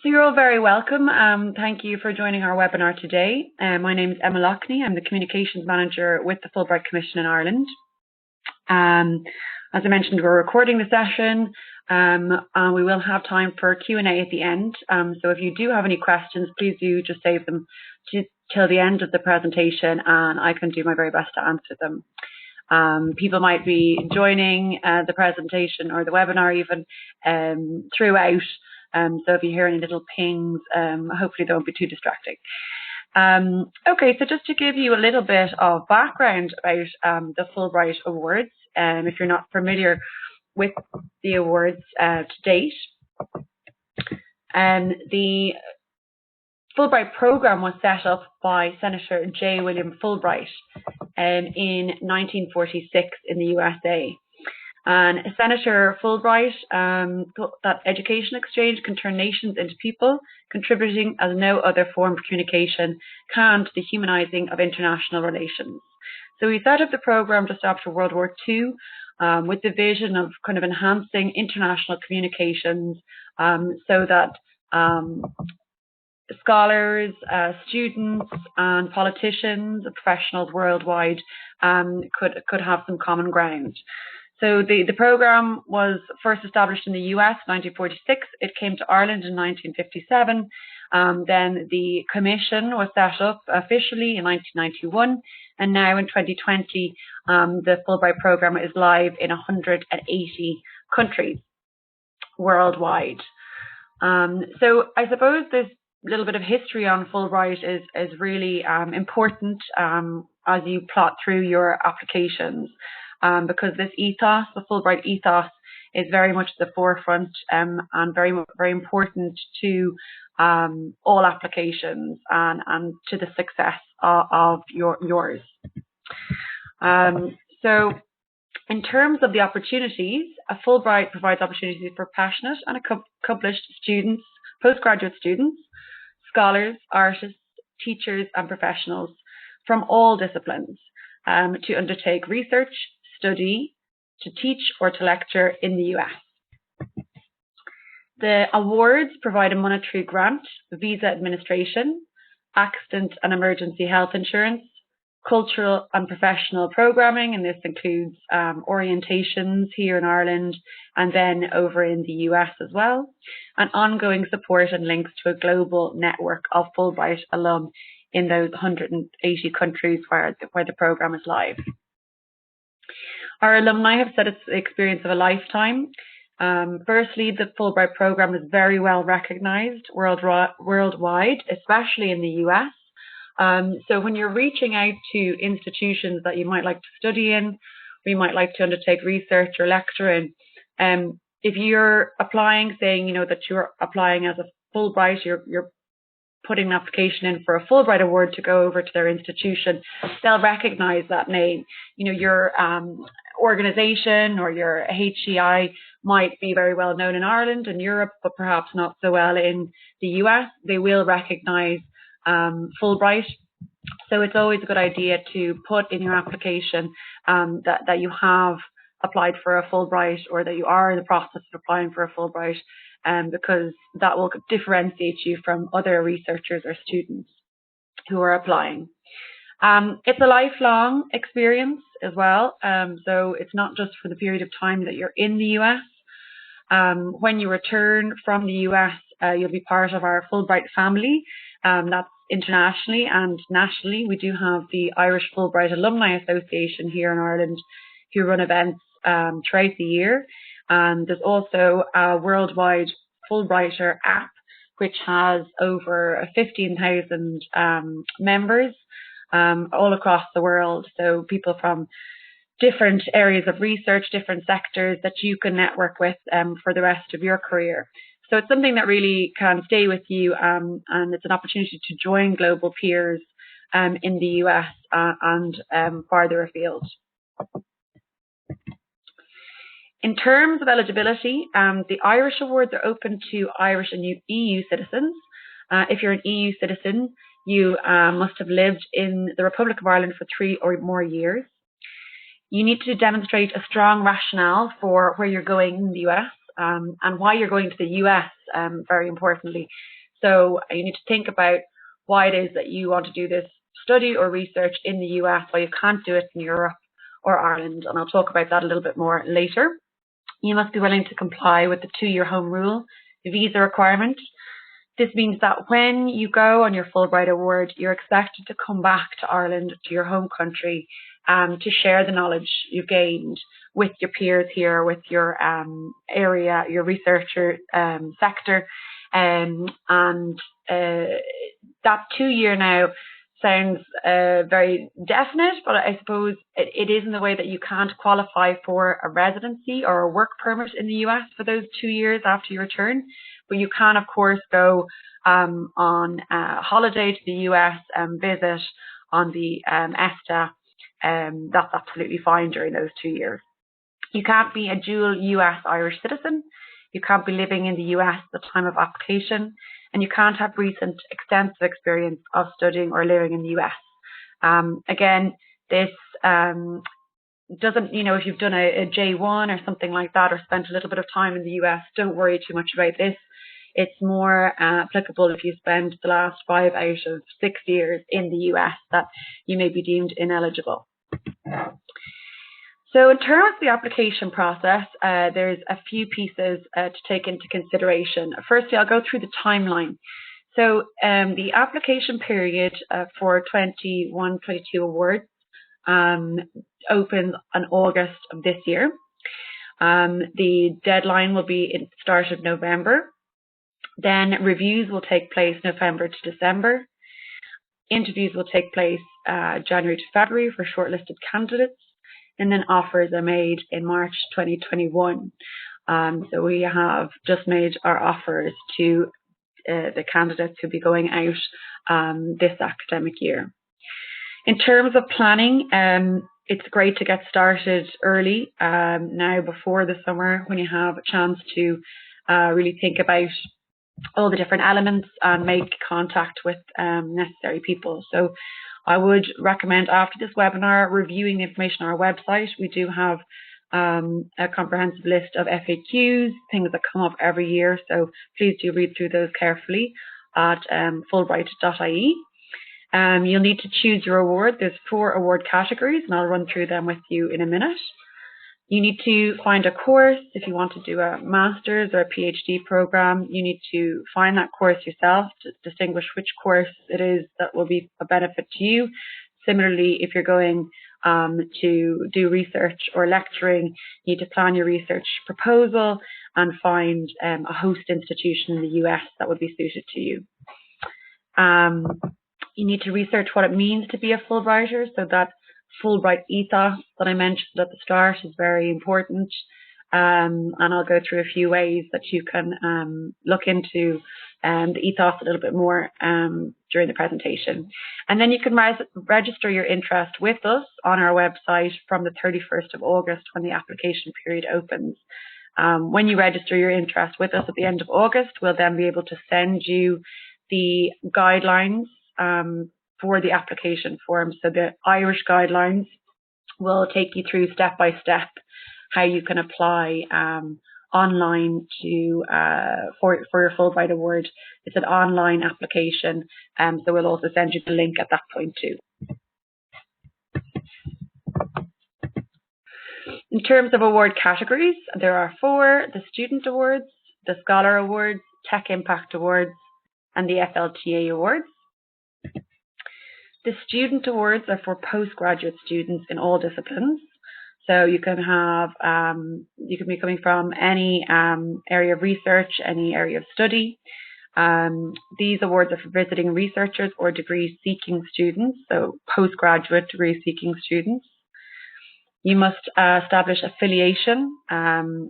So you're all very welcome. Thank you for joining our webinar today. My name is Emma Loughney. I'm the Communications Manager with the Fulbright Commission in Ireland. As I mentioned, we're recording the session and we will have time for Q&A at the end. So if you do have any questions, please do just save them till the end of the presentation and I can do my very best to answer them. People might be joining the presentation or the webinar even throughout. So if you hear any little pings, hopefully they won't be too distracting. Okay, so just to give you a little bit of background about the Fulbright Awards, if you're not familiar with the awards to date, the Fulbright program was set up by Senator J. William Fulbright in 1946 in the USA. And Senator Fulbright thought that education exchange can turn nations into people, contributing as no other form of communication can to the humanizing of international relations. So he set up the program just after World War II with the vision of kind of enhancing international communications so that scholars, students and politicians and professionals worldwide could have some common ground. So the program was first established in the US in 1946. It came to Ireland in 1957. Then the commission was set up officially in 1991. And now in 2020, the Fulbright program is live in 180 countries worldwide. So I suppose this little bit of history on Fulbright is really important as you plot through your applications. Because this ethos, the Fulbright ethos, is very much at the forefront and very important to all applications and to the success of yours. So in terms of the opportunities, a Fulbright provides opportunities for passionate and accomplished students, postgraduate students, scholars, artists, teachers and professionals from all disciplines to undertake research, study, to teach or to lecture in the US. The awards provide a monetary grant, visa administration, accident and emergency health insurance, cultural and professional programming, and this includes orientations here in Ireland and then over in the US as well, and ongoing support and links to a global network of Fulbright alum in those 180 countries where the program is live. Our alumni have said it's the experience of a lifetime. Firstly, the Fulbright program is very well recognized worldwide, especially in the US. So when you're reaching out to institutions that you might like to study in, or you might like to undertake research or lecture in, if you're applying, saying that you're applying as a Fulbright, you're putting an application in for a Fulbright award to go over to their institution, they'll recognize that name. Your organization or your HCI might be very well known in Ireland and Europe, but perhaps not so well in the US. They will recognize Fulbright. So it's always a good idea to put in your application that you have applied for a Fulbright or that you are in the process of applying for a Fulbright, because that will differentiate you from other researchers or students who are applying. It's a lifelong experience as well, so it's not just for the period of time that you're in the US. When you return from the US, you'll be part of our Fulbright family. That's internationally and nationally. We do have the Irish Fulbright Alumni Association here in Ireland who run events throughout the year. And there's also a worldwide Fulbrighter app, which has over 15,000 members all across the world. So people from different areas of research, different sectors that you can network with for the rest of your career. So it's something that really can stay with you, and it's an opportunity to join global peers in the US and farther afield. In terms of eligibility, the Irish awards are open to Irish and EU citizens. If you're an EU citizen, you must have lived in the Republic of Ireland for 3 or more years. You need to demonstrate a strong rationale for where you're going in the US and why you're going to the US, very importantly. So you need to think about why it is that you want to do this study or research in the US, why you can't do it in Europe or Ireland, and I'll talk about that a little bit more later. You must be willing to comply with the 2-year home rule, the visa requirement. This means that when you go on your Fulbright Award, you're expected to come back to Ireland, to your home country, to share the knowledge you've gained with your peers here, with your area, your researcher sector. And that 2-year now sounds very definite, but I suppose it is in the way that you can't qualify for a residency or a work permit in the US for those 2 years after your return. But you can, of course, go on a holiday to the US and visit on the ESTA. That's absolutely fine during those 2 years. You can't be a dual US-Irish citizen. You can't be living in the US at the time of application. And you can't have recent extensive experience of studying or living in the US. Again, this doesn't, if you've done a J1 or something like that, or spent a little bit of time in the US, don't worry too much about this. It's more applicable if you spend the last 5 out of 6 years in the US that you may be deemed ineligible. So in terms of the application process, there's a few pieces to take into consideration. Firstly, I'll go through the timeline. So the application period for 21-22 awards opens in August of this year. The deadline will be at the start of November. Then reviews will take place November to December. Interviews will take place January to February for shortlisted candidates. And then offers are made in March 2021. So we have just made our offers to the candidates who'll be going out this academic year. In terms of planning, it's great to get started early now before the summer, when you have a chance to really think about all the different elements and make contact with necessary people. So I would recommend, after this webinar, reviewing the information on our website. We do have a comprehensive list of FAQs, things that come up every year, so please do read through those carefully at fulbright.ie. You'll need to choose your award. There's 4 award categories, and I'll run through them with you in a minute. You need to find a course. If you want to do a master's or a PhD program, you need to find that course yourself to distinguish which course it is that will be a benefit to you. Similarly, if you're going to do research or lecturing, you need to plan your research proposal and find a host institution in the US that would be suited to you. You need to research what it means to be a Fulbrighter, so that Fulbright ethos that I mentioned at the start is very important, and I'll go through a few ways that you can look into the ethos a little bit more during the presentation. And then you can register your interest with us on our website from the 31st of August, when the application period opens. When you register your interest with us at the end of August, we'll then be able to send you the guidelines for the application form. So the Irish guidelines will take you through step by step how you can apply online to for your Fulbright Award. It's an online application, so we'll also send you the link at that point too. In terms of award categories, there are 4: the Student Awards, the Scholar Awards, Tech Impact Awards, and the FLTA Awards. The Student Awards are for postgraduate students in all disciplines. So you can have, you can be coming from any area of research, any area of study. These awards are for visiting researchers or degree-seeking students, so postgraduate degree-seeking students. You must establish affiliation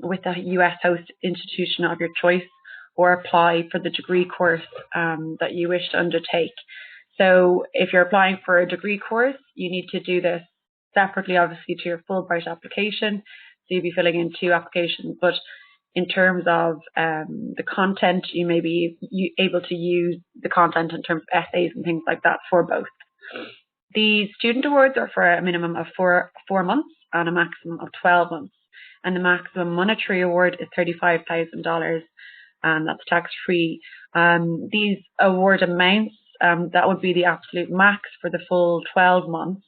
with a US host institution of your choice, or apply for the degree course that you wish to undertake. So if you're applying for a degree course, you need to do this separately, obviously, to your Fulbright application. So you'll be filling in 2 applications. But in terms of the content, you may be able to use the content in terms of essays and things like that for both. The Student Awards are for a minimum of four months and a maximum of 12 months. and the maximum monetary award is $35,000, and that's tax-free. These award amounts, that would be the absolute max for the full 12 months.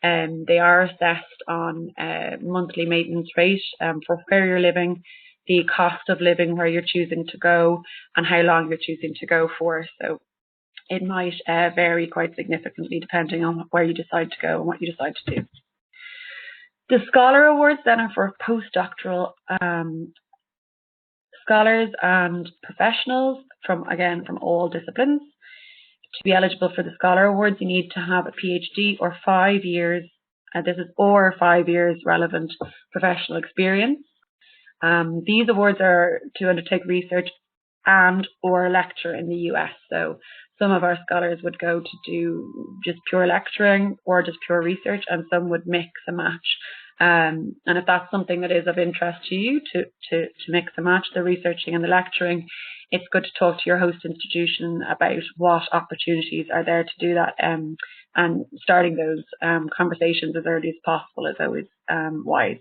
They are assessed on a monthly maintenance rate for where you're living, the cost of living where you're choosing to go, and how long you're choosing to go for. So it might vary quite significantly depending on where you decide to go and what you decide to do. The Scholar Awards then are for postdoctoral scholars and professionals from all disciplines. To be eligible for the Scholar Awards, you need to have a PhD or 5 years, or 5 years relevant professional experience. These awards are to undertake research and or lecture in the US. So some of our scholars would go to do just pure lecturing or just pure research, and some would mix and match. And if that's something that is of interest to you, to mix and match the researching and the lecturing, it's good to talk to your host institution about what opportunities are there to do that. And starting those conversations as early as possible is always wise.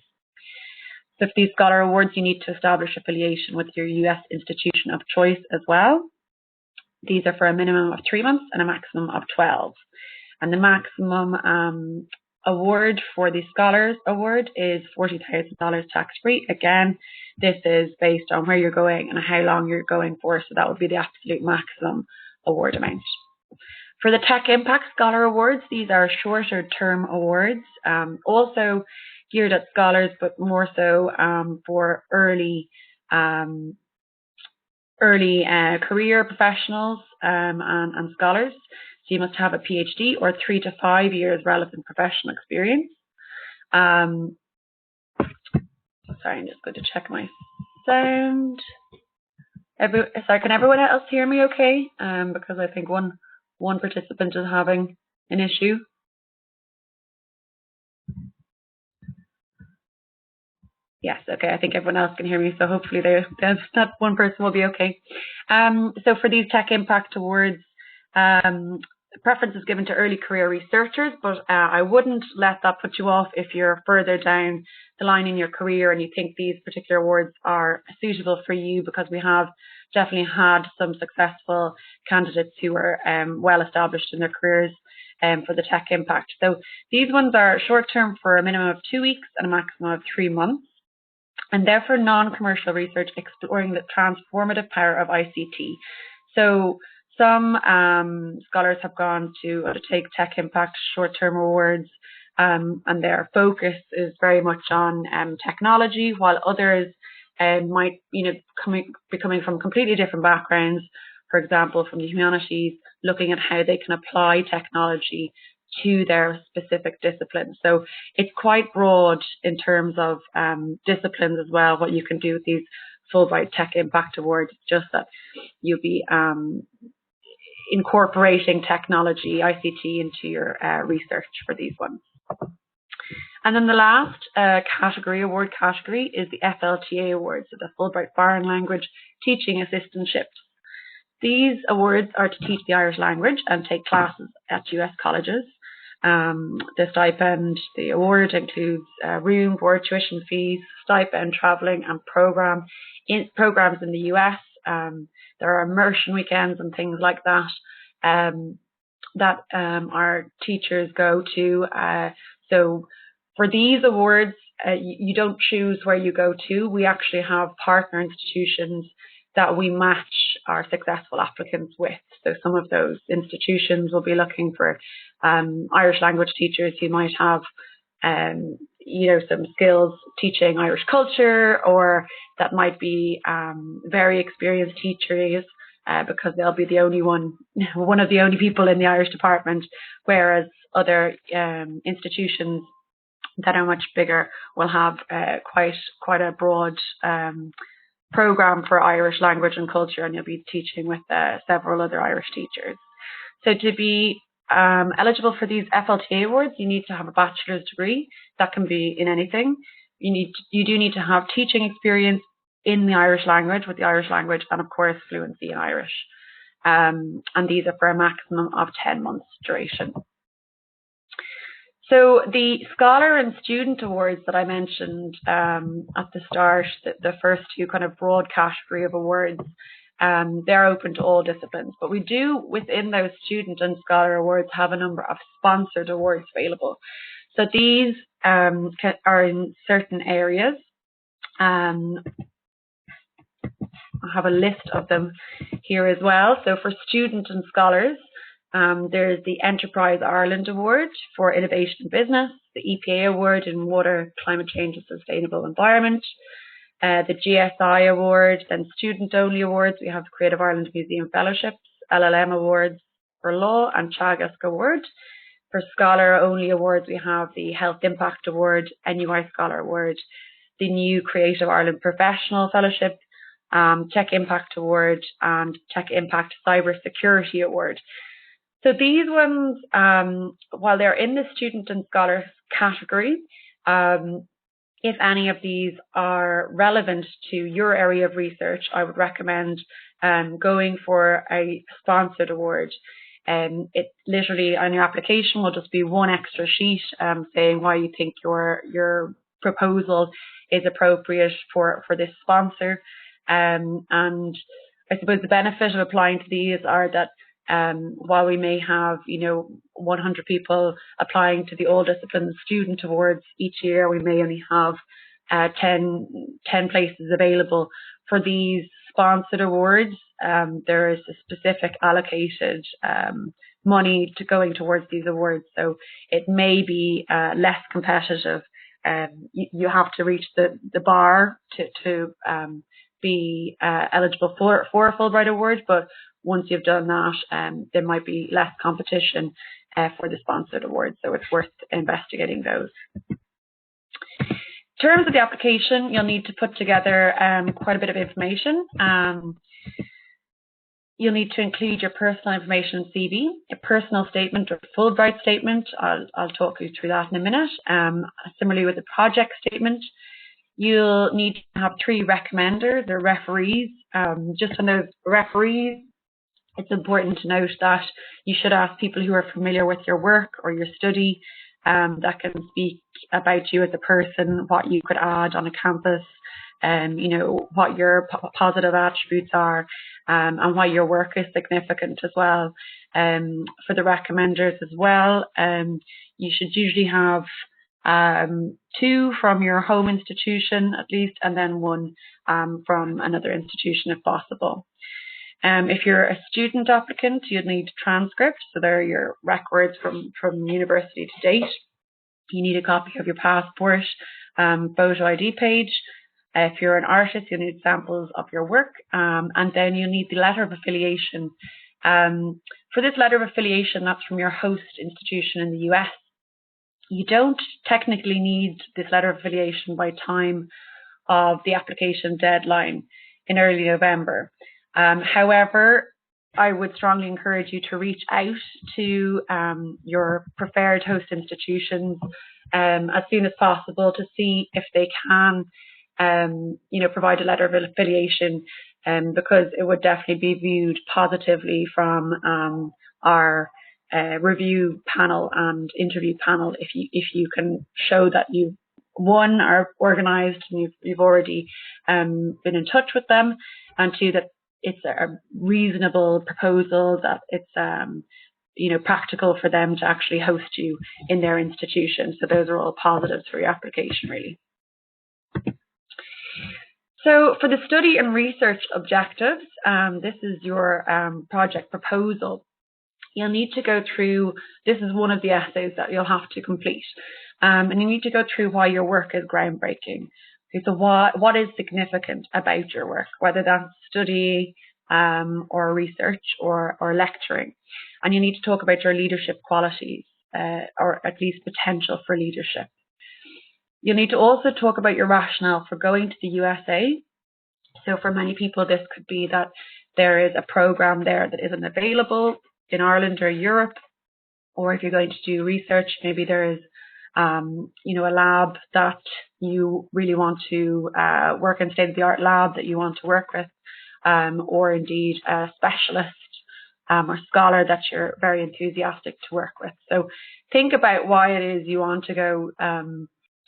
So for these Scholar Awards, you need to establish affiliation with your US institution of choice as well. These are for a minimum of 3 months and a maximum of 12. And the maximum award for the Scholars Award is $40,000 tax-free. Again, this is based on where you're going and how long you're going for, so that would be the absolute maximum award amount. For the Tech Impact Scholar Awards, these are shorter term awards, also geared at scholars, but more so for early career professionals and scholars. So you must have a PhD or 3 to 5 years relevant professional experience. Sorry, I'm just going to check my sound. Sorry, can everyone else hear me okay? Because I think one participant is having an issue. Yes, okay, I think everyone else can hear me, so hopefully that one person will be okay. So for these Tech Impact Awards, preference is given to early career researchers, but I wouldn't let that put you off if you're further down the line in your career and you think these particular awards are suitable for you, because we have definitely had some successful candidates who are well established in their careers for the Tech Impact. So these ones are short term for a minimum of 2 weeks and a maximum of 3 months. And they're for non-commercial research exploring the transformative power of ICT. So some scholars have gone to undertake Tech Impact short-term awards, and their focus is very much on technology, while others might be coming from completely different backgrounds, for example, from the humanities, looking at how they can apply technology to their specific discipline. So it's quite broad in terms of disciplines as well, what you can do with these Fulbright Tech Impact Awards, just that you'll be incorporating technology, ICT, into your research for these ones. And then the last award category is the FLTA Awards, so the Fulbright Foreign Language Teaching Assistantships. These awards are to teach the Irish language and take classes at US colleges. The stipend, the award includes room, board, tuition fees, stipend, travelling, and programs in the US. There are immersion weekends and things like that that our teachers go to. So for these awards, you don't choose where you go to. We actually have partner institutions that we match our successful applicants with. So some of those institutions will be looking for Irish language teachers who might have some skills teaching Irish culture, or that might be very experienced teachers because they'll be the only one of the only people in the Irish department, whereas other institutions that are much bigger will have quite a broad program for Irish language and culture, and you'll be teaching with several other Irish teachers. So to be eligible for these FLTA awards, you need to have a bachelor's degree. That can be in anything. You do need to have teaching experience in the Irish language, with the Irish language, and of course fluency in Irish. And these are for a maximum of 10 months duration. So the Scholar and Student Awards that I mentioned at the start, the first two kind of broad category of awards, they're open to all disciplines. But we do, within those Student and Scholar Awards, have a number of sponsored awards available. So these are in certain areas. I have a list of them here as well. So for students and scholars, there's the Enterprise Ireland Award for Innovation in Business, the EPA Award in Water, Climate Change and Sustainable Environment, the GSI Award, then student-only awards. We have Creative Ireland Museum Fellowships, LLM Awards for Law, and Teagasc Award. For scholar-only awards, we have the Health Impact Award, NUI Scholar Award, the new Creative Ireland Professional Fellowship, Tech Impact Award, and Tech Impact Cyber Security Award. So these ones, while they're in the student and scholar category, if any of these are relevant to your area of research, I would recommend going for a sponsored award. It literally on your application will just be one extra sheet saying why you think your proposal is appropriate for this sponsor. And I suppose the benefit of applying to these are that while we may have 100 people applying to the All Disciplines Student Awards each year, we may only have 10 places available. For these sponsored awards, there is a specific allocated money going towards these awards, so it may be less competitive. You have to reach the bar to be eligible for a Fulbright award, but once you've done that, there might be less competition for the sponsored awards, so it's worth investigating those. In terms of the application, you'll need to put together quite a bit of information. You'll need to include your personal information and CV, a personal statement or Fulbright statement. I'll talk you through that in a minute. Similarly with the project statement, you'll need to have 3 recommenders or referees. Just on those referees, it's important to note that you should ask people who are familiar with your work or your study, that can speak about you as a person, what you could add on a campus, what your positive attributes are, and why your work is significant as well. For the recommenders as well, you should usually have 2 from your home institution at least, and then 1 from another institution if possible. If you're a student applicant, you'd need transcripts, so they're your records from university to date. You need a copy of your passport, photo ID page. If you're an artist, you'll need samples of your work, and then you'll need the letter of affiliation. For this letter of affiliation, that's from your host institution in the US. You don't technically need this letter of affiliation by time of the application deadline in early November. However, I would strongly encourage you to reach out to your preferred host institutions as soon as possible to see if they can, provide a letter of affiliation, because it would definitely be viewed positively from our review panel and interview panel if you can show that you, 1, are organised and you've already been in touch with them, and 2, that it's a reasonable proposal, that it's practical for them to actually host you in their institution. So those are all positives for your application, really. So for the study and research objectives, this is your project proposal. You'll need to go through, this is one of the essays that you'll have to complete, and you need to go through why your work is groundbreaking. Okay, so what is significant about your work, whether that's study or research or lecturing. And you need to talk about your leadership qualities, or at least potential for leadership. You'll need to also talk about your rationale for going to the USA. So for many people, this could be that there is a program there that isn't available in Ireland or Europe, or if you're going to do research, maybe there is a lab that you really want to work in, state-of-the-art lab that you want to work with, or indeed a specialist or scholar that you're very enthusiastic to work with. So think about why it is you want to go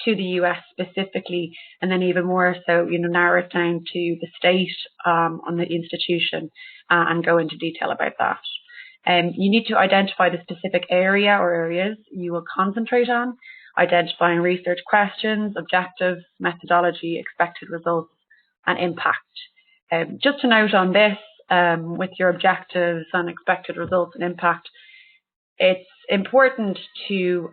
to the US specifically, and then even more so, narrow it down to the state on the institution and go into detail about that. You need to identify the specific area or areas you will concentrate on, identifying research questions, objectives, methodology, expected results, and impact. Just to note on this, with your objectives and expected results and impact, it's important to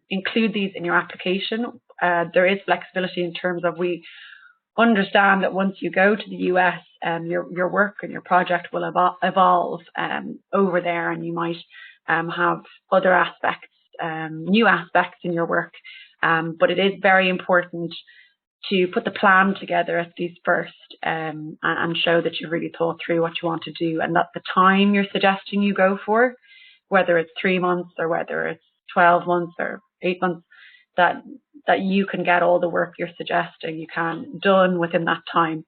include these in your application. There is flexibility in terms of, we understand that once you go to the US, your work and your project will evolve over there, and you might have other aspects, new aspects in your work. But it is very important to put the plan together at least first, and show that you've really thought through what you want to do, and that the time you're suggesting you go for, whether it's 3 months or whether it's 12 months or 8 months, that you can get all the work you're suggesting you can done within that time.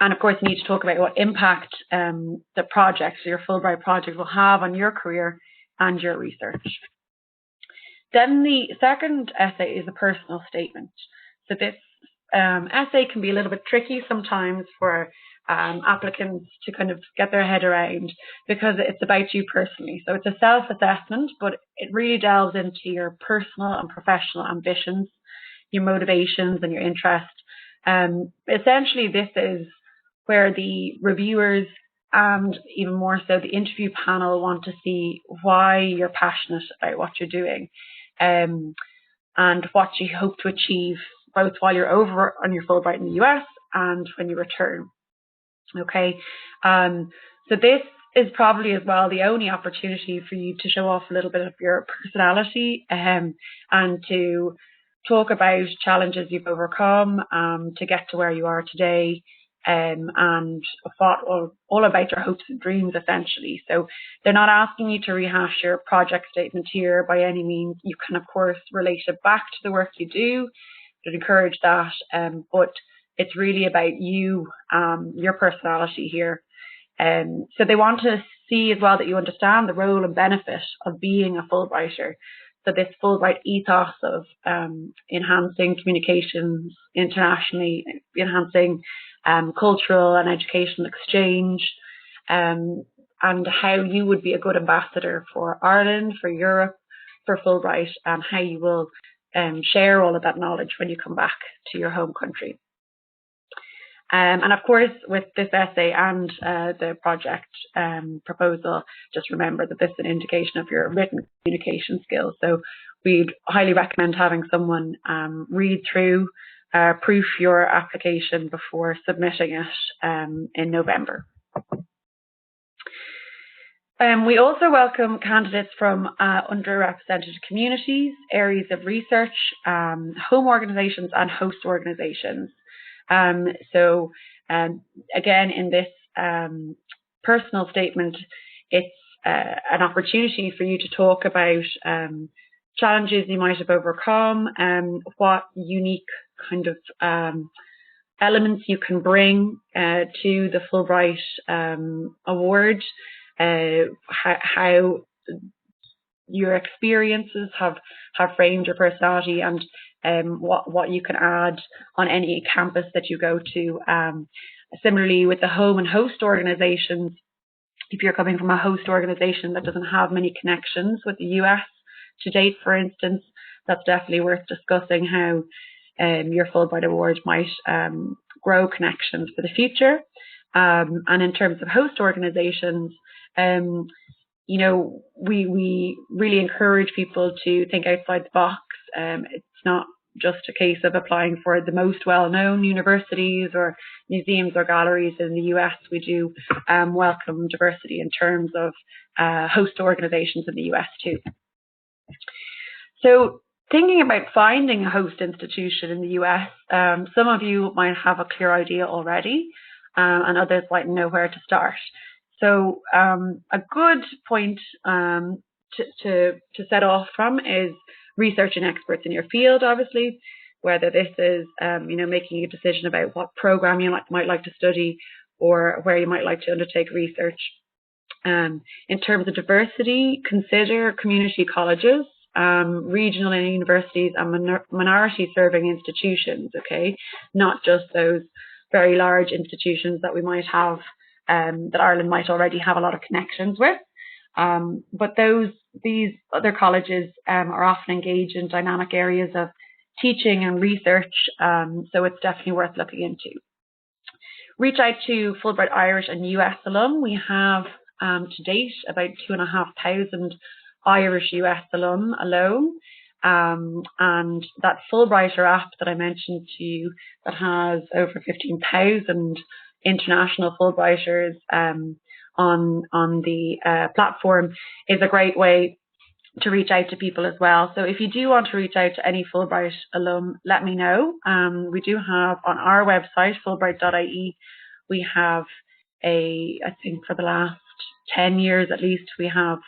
And of course, you need to talk about what impact the project, so your Fulbright project, will have on your career and your research. Then the second essay is a personal statement. So this essay can be a little bit tricky sometimes for applicants to kind of get their head around, because it's about you personally. So it's a self-assessment, but it really delves into your personal and professional ambitions, your motivations and your interests. Essentially, this is where the reviewers and even more so the interview panel want to see why you're passionate about what you're doing, and what you hope to achieve both while you're over on your Fulbright in the US and when you return. Okay, so this is probably as well the only opportunity for you to show off a little bit of your personality, and to talk about challenges you've overcome to get to where you are today, and all about your hopes and dreams, essentially. So they're not asking you to rehash your project statement here by any means. You can, of course, relate it back to the work you do. I'd encourage that, but it's really about you, your personality here. So they want to see as well that you understand the role and benefit of being a Fulbrighter. So this Fulbright ethos of enhancing communications internationally, enhancing cultural and educational exchange, and how you would be a good ambassador for Ireland, for Europe, for Fulbright, and how you will share all of that knowledge when you come back to your home country. And of course, with this essay and the project proposal, just remember that this is an indication of your written communication skills. So we'd highly recommend having someone read through, proof your application before submitting it in November. We also welcome candidates from underrepresented communities, areas of research, home organisations and host organisations. So again, in this personal statement, it's an opportunity for you to talk about challenges you might have overcome, what unique kind of elements you can bring to the Fulbright Award, how your experiences have framed your personality, and what you can add on any campus that you go to. Similarly, with the home and host organizations, if you're coming from a host organization that doesn't have many connections with the US to date, for instance, that's definitely worth discussing how your Fulbright Award might grow connections for the future. And in terms of host organizations, you know, we really encourage people to think outside the box. It's not just a case of applying for the most well-known universities or museums or galleries in the US. We do welcome diversity in terms of host organizations in the US too. So thinking about finding a host institution in the US, some of you might have a clear idea already, and others might know where to start. So a good point to set off from is researching experts in your field, obviously, whether this is you know, making a decision about what program you might like to study or where you might like to undertake research. In terms of diversity, consider community colleges, regional universities, and minority serving institutions, okay? Not just those very large institutions that we might have, that Ireland might already have a lot of connections with. But these other colleges are often engaged in dynamic areas of teaching and research, so it's definitely worth looking into. Reach out to Fulbright Irish and US alum. We have to date about 2,500 Irish US alum alone. And that Fulbrighter app that I mentioned to you that has over 15,000 international Fulbrighters on the platform is a great way to reach out to people as well. So if you do want to reach out to any Fulbright alum, let me know. We do have on our website, fulbright.ie, we have I think for the last 10 years at least, we have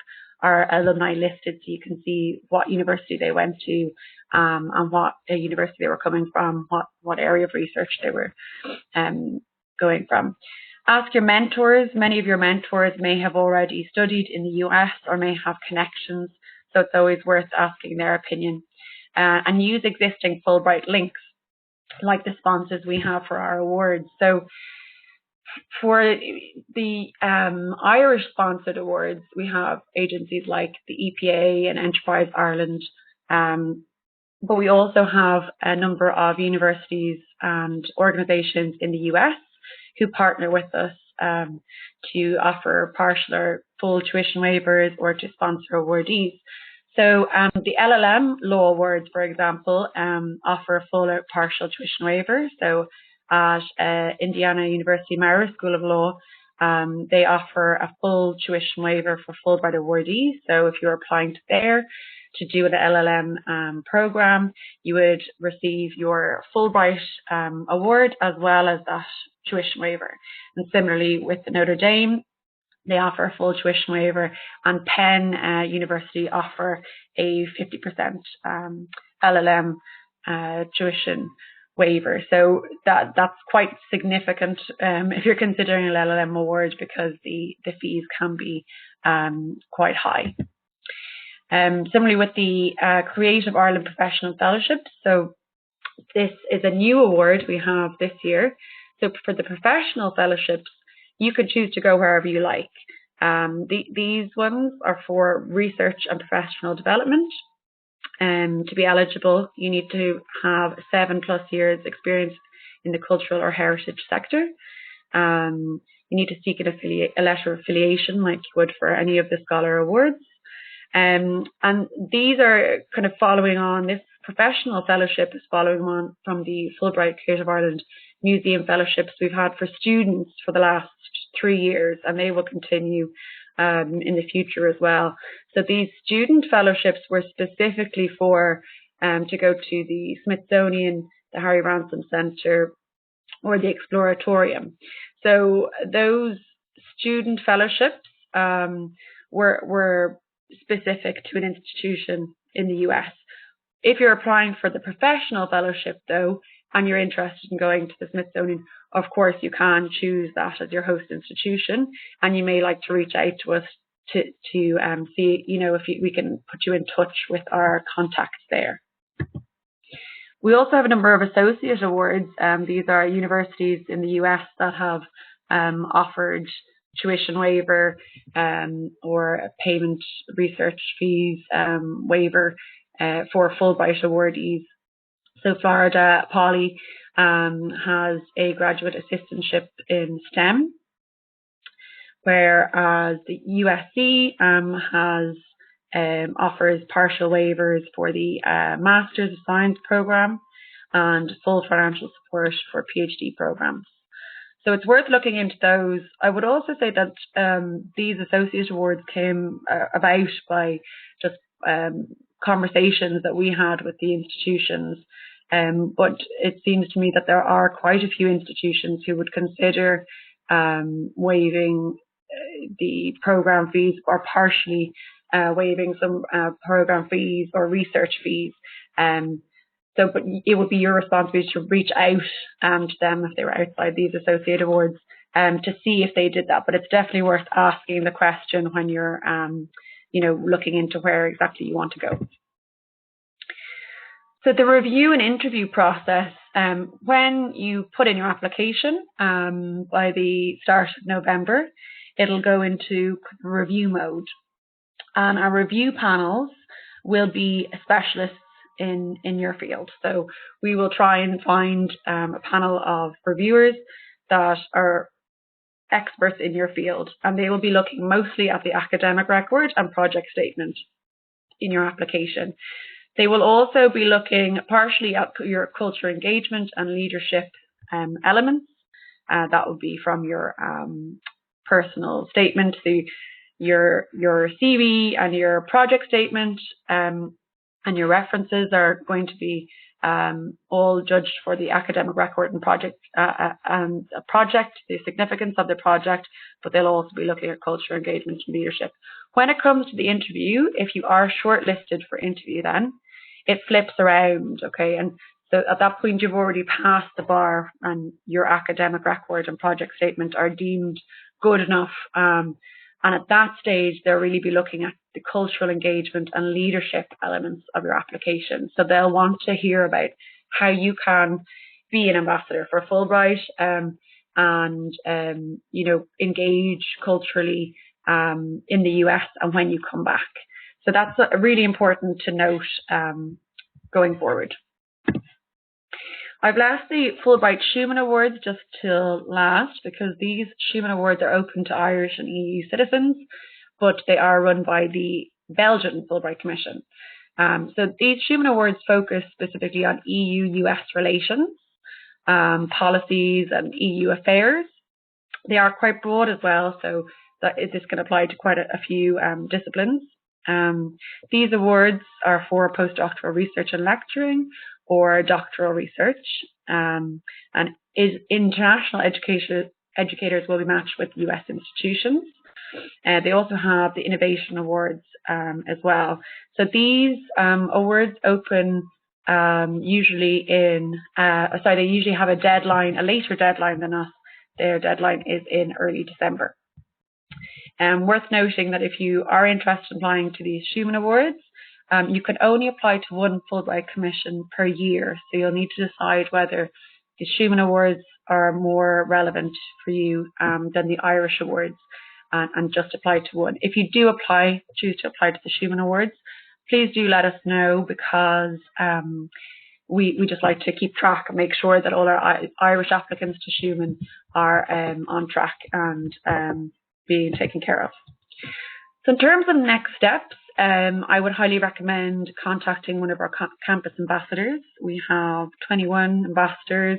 our alumni listed so you can see what university they went to and what university they were coming from, what area of research they were going from. Ask your mentors. Many of your mentors may have already studied in the US or may have connections, so it's always worth asking their opinion. And use existing Fulbright links, like the sponsors we have for our awards. So for the Irish sponsored awards, we have agencies like the EPA and Enterprise Ireland, but we also have a number of universities and organizations in the US who partner with us to offer partial or full tuition waivers or to sponsor awardees. So the LLM Law Awards, for example, offer a full or partial tuition waiver. So at Indiana University Maurer School of Law, they offer a full tuition waiver for Fulbright awardees. So if you're applying to there to do an LLM program, you would receive your Fulbright award as well as that tuition waiver. And similarly with Notre Dame, they offer a full tuition waiver, and Penn University offer a 50% LLM tuition waiver. So that's quite significant if you're considering an LLM award, because the fees can be quite high. Similarly with the Creative Ireland Professional Fellowships, so this is a new award we have this year. So for the professional fellowships, you can choose to go wherever you like. These ones are for research and professional development. To be eligible, you need to have 7+ years experience in the cultural or heritage sector. You need to seek a letter of affiliation like you would for any of the Scholar Awards. And these are kind of following on, this professional fellowship is following on from the Fulbright Creative Ireland Museum Fellowships we've had for students for the last 3 years, and they will continue in the future as well. So these student fellowships were specifically for to go to the Smithsonian, the Harry Ransom Centre, or the Exploratorium. So those student fellowships were specific to an institution in the US. If you're applying for the professional fellowship though, and you're interested in going to the Smithsonian, of course you can choose that as your host institution, and you may like to reach out to us to see, if we can put you in touch with our contacts there. We also have a number of associate awards. These are universities in the US that have offered tuition waiver or payment research fees waiver for Fulbright awardees. So Florida Poly has a graduate assistantship in STEM, whereas the USC offers partial waivers for the Masters of Science program and full financial support for PhD programs. So it's worth looking into those. I would also say that these associate awards came about by just conversations that we had with the institutions. But it seems to me that there are quite a few institutions who would consider waiving the program fees or partially waiving some program fees or research fees. But it would be your responsibility to reach out to them if they were outside these associate awards to see if they did that. But it's definitely worth asking the question when you're, looking into where exactly you want to go. So the review and interview process, when you put in your application by the start of November, it'll go into review mode. And our review panels will be specialists in your field. So we will try and find a panel of reviewers that are experts in your field, and they will be looking mostly at the academic record and project statement in your application. They will also be looking partially at your culture engagement and leadership elements. That would be from your personal statement, your CV and your project statement, and your references are going to be all judged for the academic record and project, the significance of the project, but they'll also be looking at culture, engagement, and leadership. When it comes to the interview, if you are shortlisted for interview, then it flips around, okay? And so at that point, you've already passed the bar, and your academic record and project statement are deemed good enough. And at that stage, they'll really be looking at the cultural engagement and leadership elements of your application. So they'll want to hear about how you can be an ambassador for Fulbright and engage culturally in the US and when you come back. So that's really important to note going forward. I've left the Fulbright Schumann Awards just till last because these Schumann Awards are open to Irish and EU citizens, but they are run by the Belgian Fulbright Commission. So these Schumann Awards focus specifically on EU-US relations, policies and EU affairs. They are quite broad as well, so that this can apply to quite a few disciplines. These awards are for postdoctoral research and lecturing or doctoral research, and international educators will be matched with US institutions. They also have the Innovation Awards as well. So these awards open usually they usually have a deadline, a later deadline than us. Their deadline is in early December. Worth noting that if you are interested in applying to these Schumann Awards, you can only apply to one Fulbright commission per year. So you'll need to decide whether the Schumann Awards are more relevant for you than the Irish Awards and just apply to one. If you do choose to apply to the Schumann Awards, please do let us know because we just like to keep track and make sure that all our Irish applicants to Schumann are on track and being taken care of. So in terms of next steps, I would highly recommend contacting one of our campus ambassadors. We have 21 ambassadors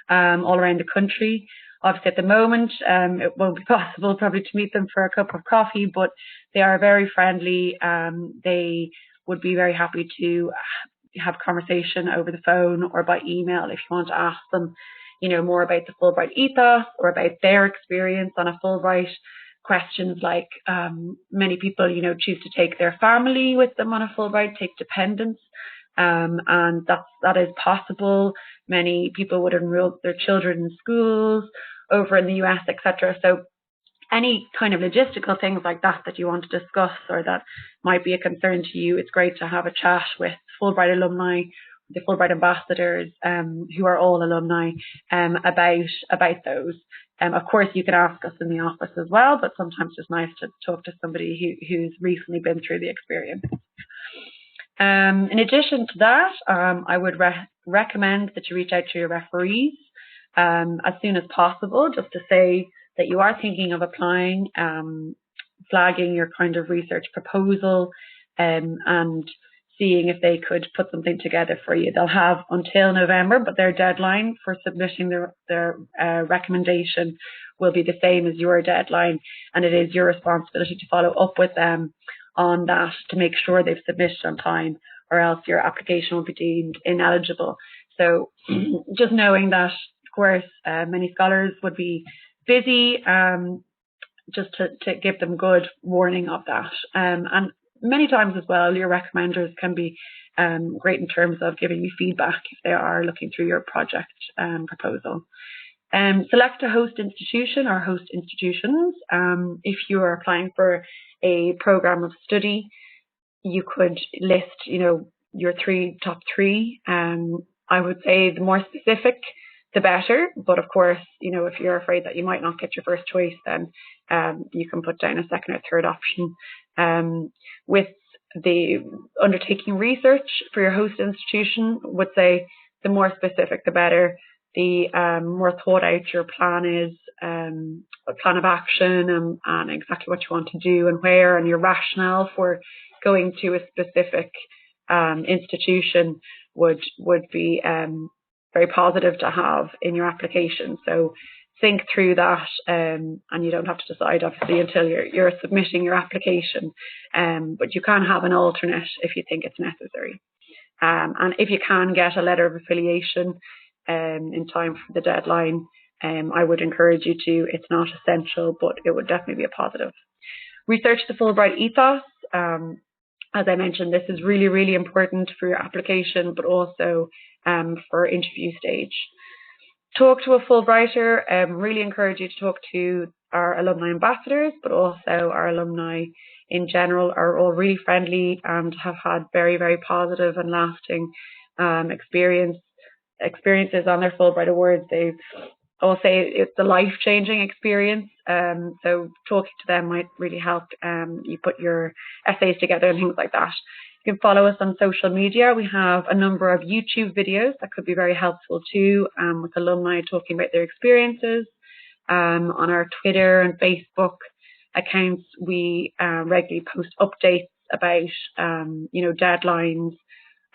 all around the country. Obviously, at the moment, it won't be possible probably to meet them for a cup of coffee, but they are very friendly. They would be very happy to have conversation over the phone or by email if you want to ask them, more about the Fulbright ethos or about their experience on a Fulbright. Questions like many people, choose to take their family with them on a Fulbright, take dependents, and that is possible. Many people would enroll their children in schools over in the US, etc. So any kind of logistical things like that you want to discuss or that might be a concern to you, it's great to have a chat with Fulbright alumni, the Fulbright ambassadors, who are all alumni, about those. Of course, you can ask us in the office as well, but sometimes it's nice to talk to somebody who's recently been through the experience. In addition to that, I would recommend that you reach out to your referees as soon as possible, just to say that you are thinking of applying, flagging your kind of research proposal, and seeing if they could put something together for you. They'll have until November, but their deadline for submitting their recommendation will be the same as your deadline, and it is your responsibility to follow up with them on that to make sure they've submitted on time, or else your application will be deemed ineligible. So just knowing that, of course, many scholars would be busy, just to give them good warning of that. And many times as well, your recommenders can be great in terms of giving you feedback if they are looking through your project proposal. Select a host institution or host institutions. If you are applying for a program of study, you could list, your top three. I would say the more specific, the better. But of course, if you're afraid that you might not get your first choice, then you can put down a second or third option. With the undertaking research for your host institution, would say the more specific, the better. The more thought out your plan is, a plan of action, and exactly what you want to do and where, and your rationale for going to a specific institution would be very positive to have in your application. So think through that, and you don't have to decide obviously until you're submitting your application, but you can have an alternate if you think it's necessary. And if you can get a letter of affiliation in time for the deadline, I would encourage you to. It's not essential, but it would definitely be a positive. Research the Fulbright ethos. As I mentioned, this is really, really important for your application, but also for interview stage. Talk to a Fulbrighter. Really encourage you to talk to our alumni ambassadors, but also our alumni in general are all really friendly and have had very, very positive and lasting experiences on their Fulbright Awards. They all say it's a life-changing experience. So talking to them might really help you put your essays together and things like that. You can follow us on social media. We have a number of YouTube videos that could be very helpful too, with alumni talking about their experiences. On our Twitter and Facebook accounts, we regularly post updates about, deadlines,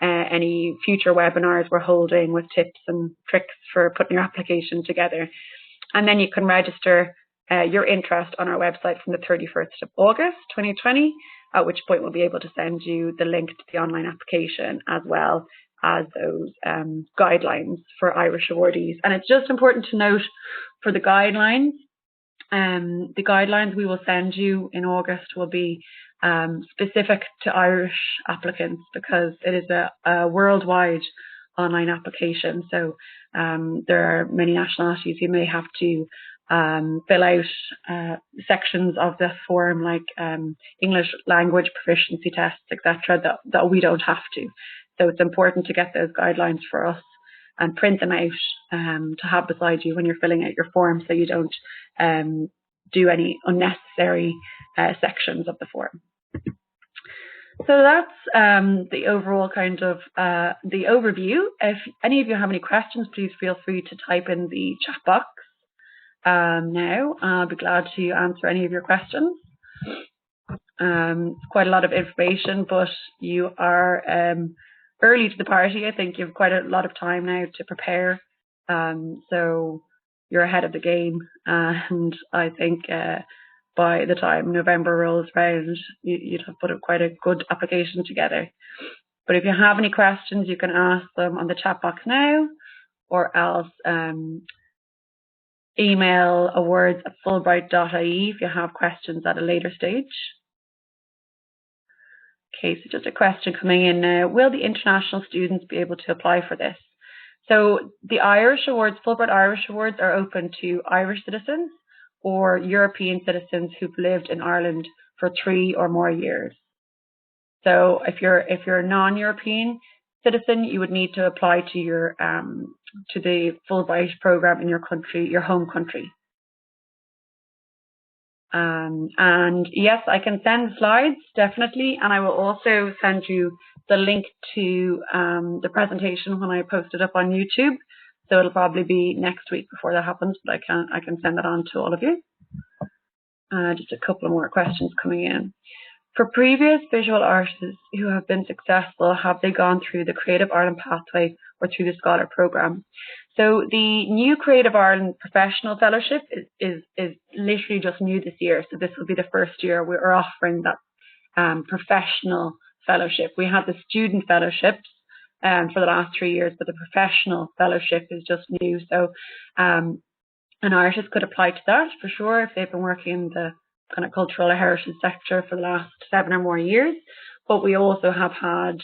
any future webinars we're holding with tips and tricks for putting your application together. And then you can register your interest on our website from the 31st of August 2020, at which point we'll be able to send you the link to the online application as well as those guidelines for Irish awardees. And it's just important to note for the guidelines we will send you in August will be specific to Irish applicants, because it is a worldwide online application. So there are many nationalities who may have to fill out sections of this form, like English language proficiency tests, etc., that we don't have to. So it's important to get those guidelines for us and print them out to have beside you when you're filling out your form, so you don't do any unnecessary sections of the form. So that's the overall kind of the overview. If any of you have any questions, please feel free to type in the chat box now. I'll be glad to answer any of your questions. It's quite a lot of information, but you are early to the party. I think you have quite a lot of time now to prepare. So you're ahead of the game, and I think by the time November rolls around, you'd have put quite a good application together. But if you have any questions, you can ask them on the chat box now, or else email awards@fulbright.ie if you have questions at a later stage. Okay, so just a question coming in now. Will the international students be able to apply for this? So the Irish Awards, Fulbright Irish Awards, are open to Irish citizens or European citizens who've lived in Ireland for 3 or more years. So if you're a non-European citizen, you would need to apply to your to the Fulbright program in your country, your home country. And yes, I can send slides, definitely, and I will also send you the link to the presentation when I post it up on YouTube. So it'll probably be next week before that happens, but I can send that on to all of you. Just a couple of more questions coming in. For previous visual artists who have been successful, have they gone through the Creative Ireland pathway or through the Scholar Programme? So the new Creative Ireland Professional Fellowship is literally just new this year. So this will be the first year we're offering that professional fellowship. We had the student fellowships for the last 3 years, but the professional fellowship is just new. So an artist could apply to that for sure if they've been working in the kind of cultural or heritage sector for the last 7 or more years. But we also have had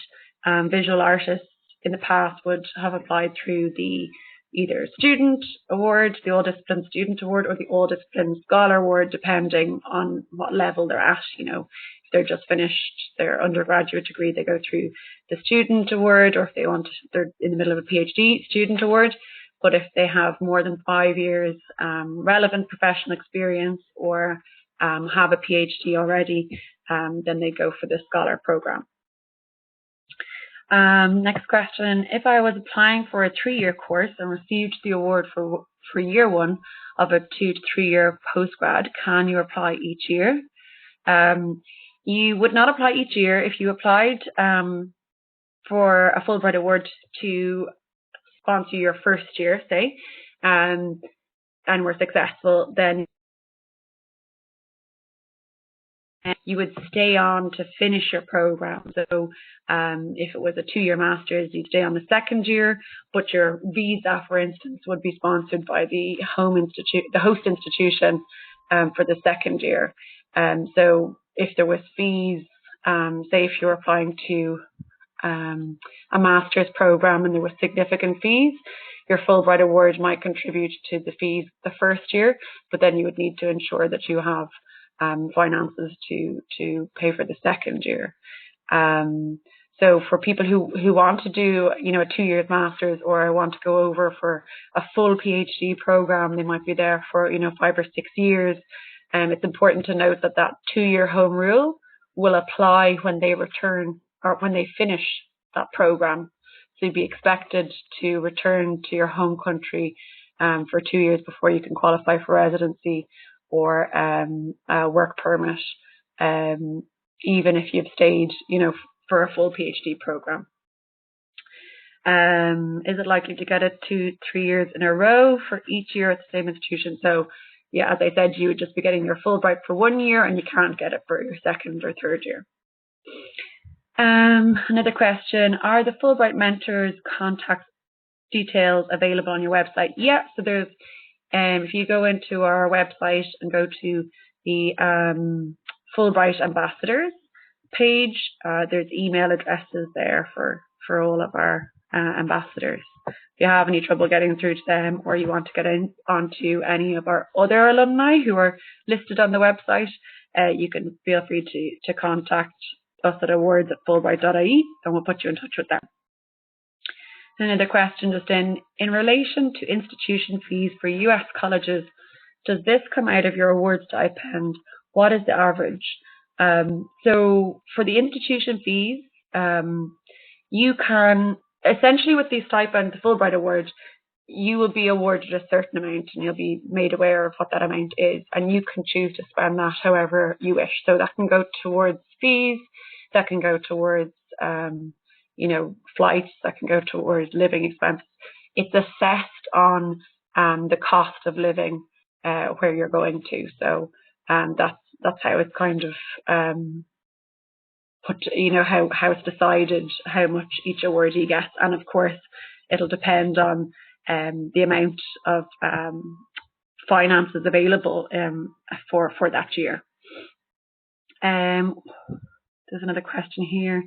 visual artists in the past would have applied through the either Student Award, the All Discipline Student Award, or the All Discipline Scholar Award, depending on what level they're at. You know, if they're just finished their undergraduate degree, they go through the Student Award, or if they're in the middle of a PhD, Student Award. But if they have more than 5 years relevant professional experience, or have a PhD already, then they go for the Scholar Programme. Next question. If I was applying for a 3-year course and received the award for year 1 of a 2 to 3 year postgrad, can you apply each year? You would not apply each year. If you applied for a Fulbright award to sponsor your first year, say, and were successful, then you would stay on to finish your program. So if it was a 2-year master's, you'd stay on the second year, but your visa, for instance, would be sponsored by the host institution for the second year. So if there was fees, say if you were applying to a master's program and there were significant fees, your Fulbright award might contribute to the fees the first year, but then you would need to ensure that you have finances to pay for the second year. So for people who want to do, you know, a 2-year master's, or want to go over for a full PhD program, they might be there for, you know, 5 or 6 years. It's important to note that that 2-year home rule will apply when they return, or when they finish that program. So you'd be expected to return to your home country for 2 years before you can qualify for residency or a work permit, even if you've stayed, you know, for a full PhD program. Is it likely to get it 2-3 years in a row for each year at the same institution? So yeah, as I said, you would just be getting your Fulbright for 1 year, and you can't get it for your second or third year. Another question, are the Fulbright mentors' contact details available on your website? Yeah, so there's, if you go into our website and go to the Fulbright Ambassadors page, there's email addresses there for all of our ambassadors. If you have any trouble getting through to them, or you want to get onto any of our other alumni who are listed on the website, you can feel free to contact us at awards@fulbright.ie, and we'll put you in touch with them. Another question just in relation to institution fees for US colleges, does this come out of your award stipend? What is the average? So for the institution fees, you can, essentially with the stipend, the Fulbright award, you will be awarded a certain amount, and you'll be made aware of what that amount is, and you can choose to spend that however you wish. So that can go towards fees, that can go towards you know, flights, that can go towards living expenses. It's assessed on the cost of living where you're going to. So that's how it's kind of put, you know, how it's decided how much each awardee gets. And of course, it'll depend on the amount of finances available for that year. There's another question here.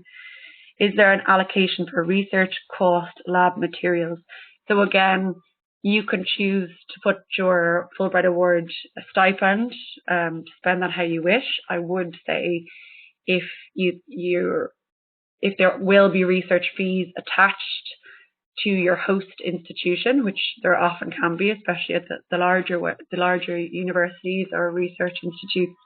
Is there an allocation for research, cost, lab materials? So again, you can choose to put your Fulbright award stipend, to spend that how you wish. I would say if there will be research fees attached to your host institution, which there often can be, especially at the larger universities or research institutes,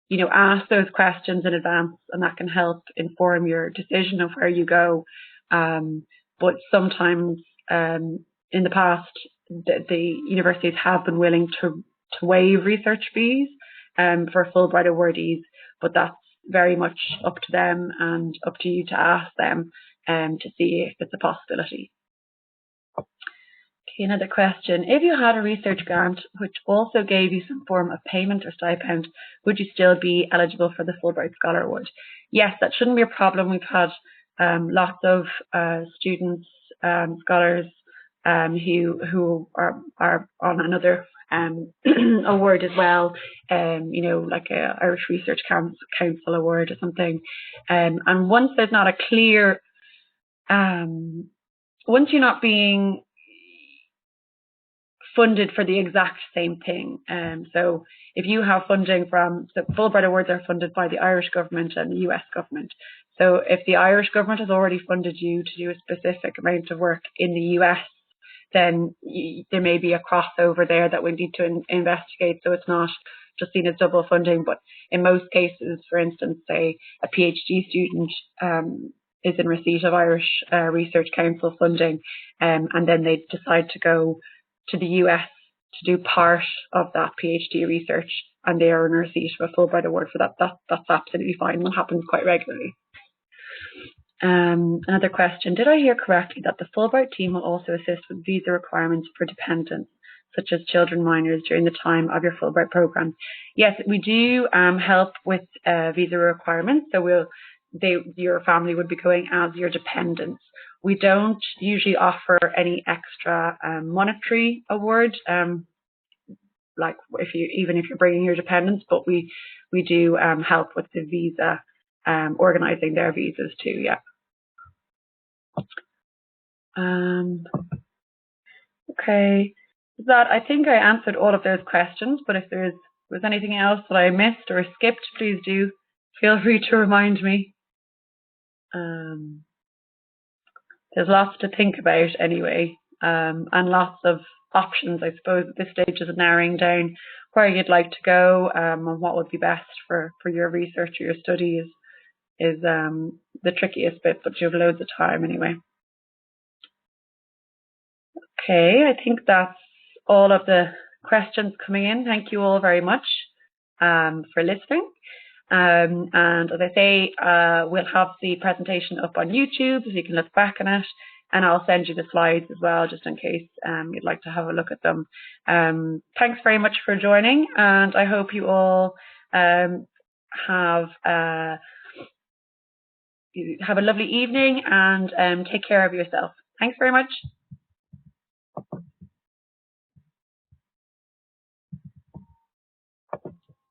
you know, ask those questions in advance, and that can help inform your decision of where you go. But sometimes in the past, the universities have been willing to waive research fees for Fulbright awardees, but that's very much up to them and up to you to ask them to see if it's a possibility. Okay, another question. If you had a research grant which also gave you some form of payment or stipend, would you still be eligible for the Fulbright Scholar Award? Yes, that shouldn't be a problem. We've had lots of students, scholars who are on another award as well, you know, like a Irish Research Council award or something. And once there's not a clear, once you're not being, funded for the exact same thing. So if you have funding from, the Fulbright Awards are funded by the Irish government and the US government. So if the Irish government has already funded you to do a specific amount of work in the US, then there may be a crossover there that we need to investigate. So it's not just seen as double funding, but in most cases, for instance, say a PhD student is in receipt of Irish Research Council funding, and then they decide to go to the US to do part of that PhD research, and they are in receipt of a Fulbright Award for that. That's absolutely fine. That happens quite regularly. Another question. Did I hear correctly that the Fulbright team will also assist with visa requirements for dependents, such as children minors, during the time of your Fulbright program? Yes, we do help with visa requirements. So your family would be going as your dependents. We don't usually offer any extra monetary award, like even if you're bringing your dependents, but we do help with the visa, organizing their visas too. Yeah. Okay. I think I answered all of those questions, but if was anything else that I missed or skipped, please do feel free to remind me. There's lots to think about anyway, and lots of options, I suppose, at this stage is narrowing down where you'd like to go, and what would be best for your research or your study is the trickiest bit, but you have loads of time anyway. Okay, I think that's all of the questions coming in. Thank you all very much for listening. And as I say, we'll have the presentation up on YouTube so you can look back on it, and I'll send you the slides as well, just in case you'd like to have a look at them. Thanks very much for joining, and I hope you all have a lovely evening, and take care of yourself. Thanks very much.